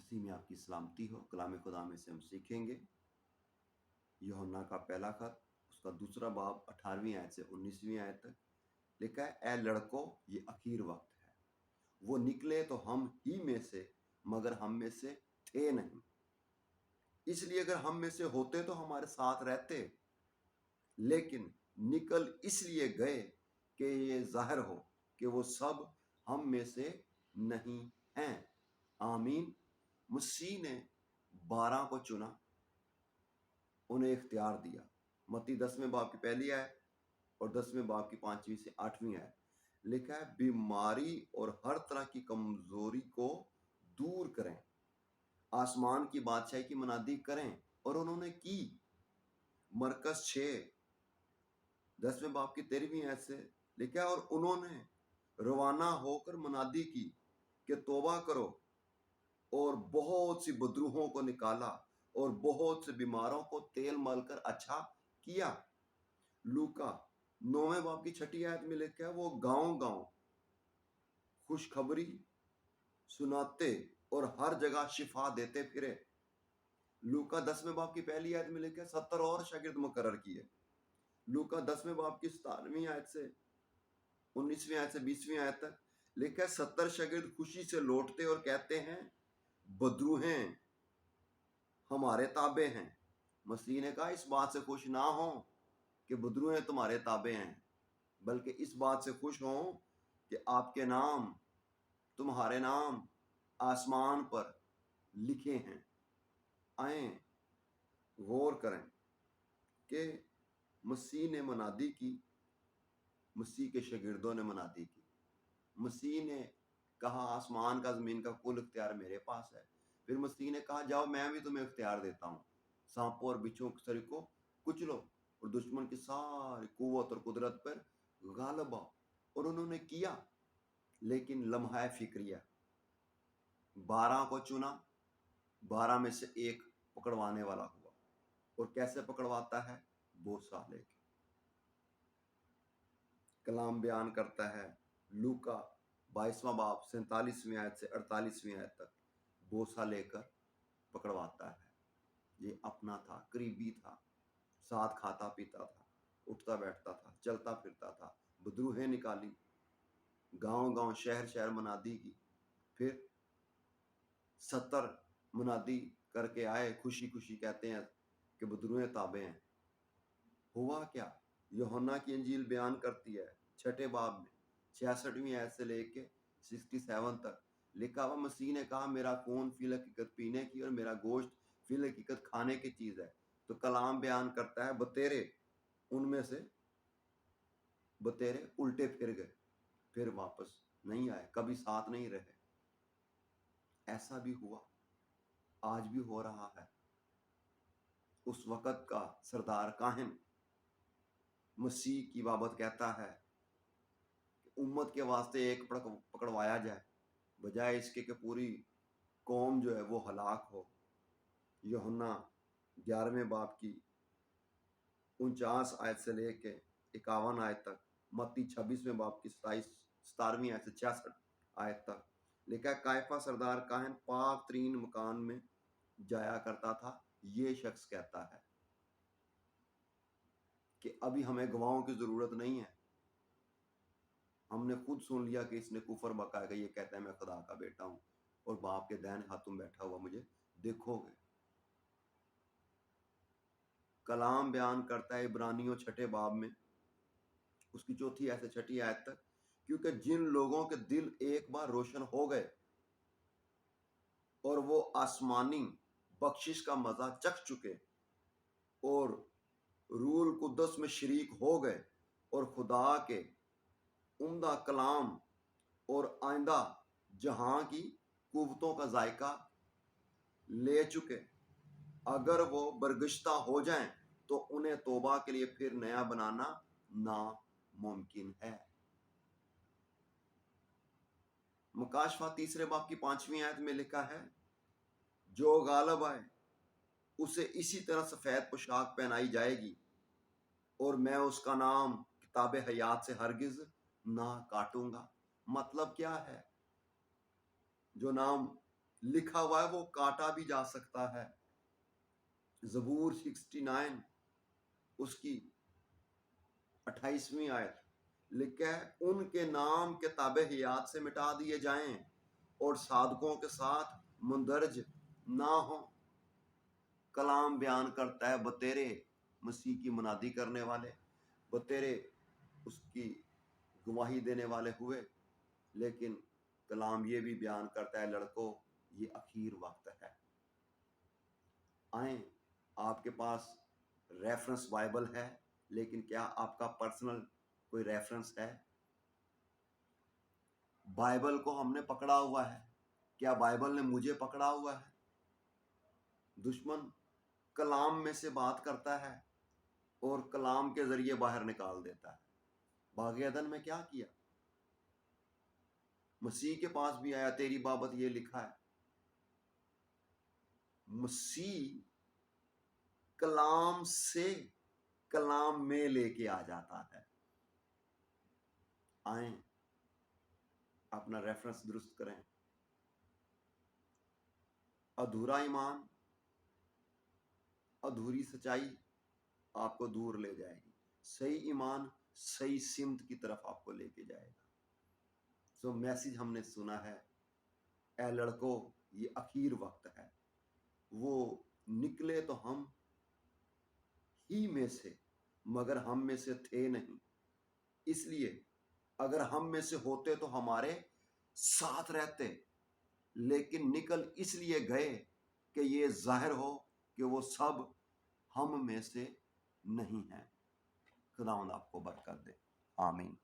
मसीह में आपकी सलामती हो। कलाम खुदा में से हम सीखेंगे यूहन्ना का पहला खत, उसका दूसरा बाब 18वीं आयत से 19वीं आयत तक लिखा है, ए लड़कों, ये आखिर वक्त है। वो निकले तो हम ही में से, मगर हम में से थे नहीं। इसलिए अगर हम में से होते तो हमारे साथ रहते, लेकिन निकल इसलिए गए कि ये जाहिर हो कि वो सब हम में से नहीं हैं। आमीन। मसीह ने 12 को चुना, उन्हें इख्तियार दिया। मत्ती 10वें बाब की पहली आयत और 10वें बाब की 5वीं से 8वीं आयत लिखा है, बीमारी और हर तरह की कमजोरी को दूर करें, आसमान की बादशाही की मनादी करें। और उन्होंने की। मरकस 6 10वें बाब की 13वीं आयत से लिखा है, और उन्होंने रवाना होकर मनादी की कि तौबा करो, और बहुत सी बदरूहों को निकाला और बहुत से बीमारों को तेल मलकर अच्छा किया। लूका 9वें बाब की 6ठी आयत में लिखा है, वो गांव गांव खुशखबरी सुनाते और हर जगह शिफा देते फिरे। लूका 10वें बाब की पहली आयत में लिखा है, 70 और शागिर्द मुकर्रर किए। लूका 10वें बाब की 17वीं आयत से 19वीं आयत से 20वीं आयत तक लिखा है, 70 शागिर्द खुशी से लौटते और कहते हैं, बदरूहें हमारे ताबे हैं। मसीह ने कहा, इस बात से खुश ना हो कि बदरूहें तुम्हारे ताबे हैं, बल्कि इस बात से खुश हो कि आपके नाम, तुम्हारे नाम आसमान पर लिखे हैं। आए गौर करें कि मसीह ने मनादी की, मसीह के शागिर्दों ने मनादी की। मसीह ने कहा, आसमान का जमीन का कुल इख्तियार मेरे पास है। फिर मसीह ने कहा, जाओ मैं भी तुम्हें इख्तियार देता हूँ, सांपों और बिच्छुओं के सर को कुचलो और दुश्मन की सारी कुव्वत और कुदरत पर गालिब आओ। और उन्होंने किया। लेकिन लम्हा फिक्रिया, 12 को चुना, 12 में से एक पकड़वाने वाला हुआ। और कैसे पकड़वाता है? बोसा लेके। कलाम बयान करता है, लूका 22वां बाब 47वीं आयत से 48वीं आयत तक बोसा लेकर पकड़वाता है। ये अपना था, करीबी था, साथ खाता पीता था, उठता बैठता था, चलता फिरता था। बदरूहें निकाली, गांव गांव शहर शहर मनादी की। फिर 70 मुनादी करके आए, खुशी खुशी कहते हैं कि बदरूहें ताबे हैं। हुआ क्या? यूहन्ना की इंजील बयान करती है 6ठे बाब में 66वीं आयत से लेके 67 तक लिखा हुआ, मसीह ने कहा, मेरा खून फिल हकीकत पीने की और मेरा गोश्त फिल हकीकत खाने की चीज है। तो कलाम बयान करता है, बतेरे उनमें से बतेरे उल्टे फिर गए, फिर वापस नहीं आए, कभी साथ नहीं रहे। ऐसा भी हुआ, आज भी हो रहा है। उस वक़्त का सरदार काहिन मसीह की बाबत कहता है कि उम्मत के वास्ते एक पकड़वाया जाए, बजाय इसके कि पूरी कौम जो है वो हलाक हो। यूहन्ना 11वें बाब की 49 आयत से लेके 51 आयत तक, मत्ती 26वें बाब की 17वीं आयत से 66 आयत तक लिखा है, कायफा सरदार काहिन पाक तरीन मकान में जाया करता था। ये शख्स कहता है कि अभी हमें गवाहों की जरूरत नहीं है, हमने खुद सुन लिया कि इसने कुफर बकाया। ये कहता है, मैं खुदा का बेटा हूं और बाप के दाहिने हाथों में बैठा हुआ मुझे देखोगे। कलाम बयान करता है इब्रानियों 6ठे बाब में उसकी 4थी आयत से 6ठी आयत तक, क्योंकि जिन लोगों के दिल एक बार रोशन हो गए और वो आसमानी बख्शिश का मजा चख चुके और रूल कुद्दस में शरीक हो गए और खुदा के उम्दा कलाम और आइंदा जहां की कुव्वतों का जायका ले चुके, अगर वो बरगश्ता हो जाएं तो उन्हें तौबा के लिए फिर नया बनाना नामुमकिन है। मुकाशफा 3 बाब की 5वीं आयत में लिखा है, जो गालिब आए उसे इसी तरह सफेद पोशाक पहनाई जाएगी और मैं उसका नाम किताब हयात से हरगिज ना काटूंगा। मतलब क्या है? जो नाम लिखा हुआ है वो काटा भी जा सकता है। ज़बूर 69 उसकी 28वीं आयत लिखा है, उनके नाम किताबे हयात से मिटा दिए जाएं और साधकों के साथ मुंदरज ना हो। कलाम बयान करता है बतेरे मसीह की मुनादी करने वाले, बतेरे उसकी गवाही देने वाले हुए, लेकिन कलाम ये भी बयान करता है लड़कों ये आखिर वक्त है। आए, आपके पास रेफरेंस बाइबल है, लेकिन क्या आपका पर्सनल कोई रेफरेंस है? बाइबल को हमने पकड़ा हुआ है, क्या बाइबल ने मुझे पकड़ा हुआ है? दुश्मन कलाम में से बात करता है और कलाम के जरिए बाहर निकाल देता है। बाग़ अदन में क्या किया? मसीह के पास भी आया, तेरी बाबत ये लिखा है। मसीह कलाम से कलाम में लेके आ जाता है। आए, अपना रेफरेंस दुरुस्त करें। अधूरा ईमान, अधूरी सच्चाई आपको दूर ले जाएगी। सही ईमान सही सिमत की तरफ आपको लेके जाएगा। सो मैसेज हमने सुना है, ए लड़कों ये आखिर वक्त है। वो निकले तो हम ही में से, मगर हम में से थे नहीं, इसलिए अगर हम में से होते तो हमारे साथ रहते, लेकिन निकल इसलिए गए कि ये जाहिर हो कि वो सब हम में से नहीं है। खुदावंद आपको बरकत दे। आमीन।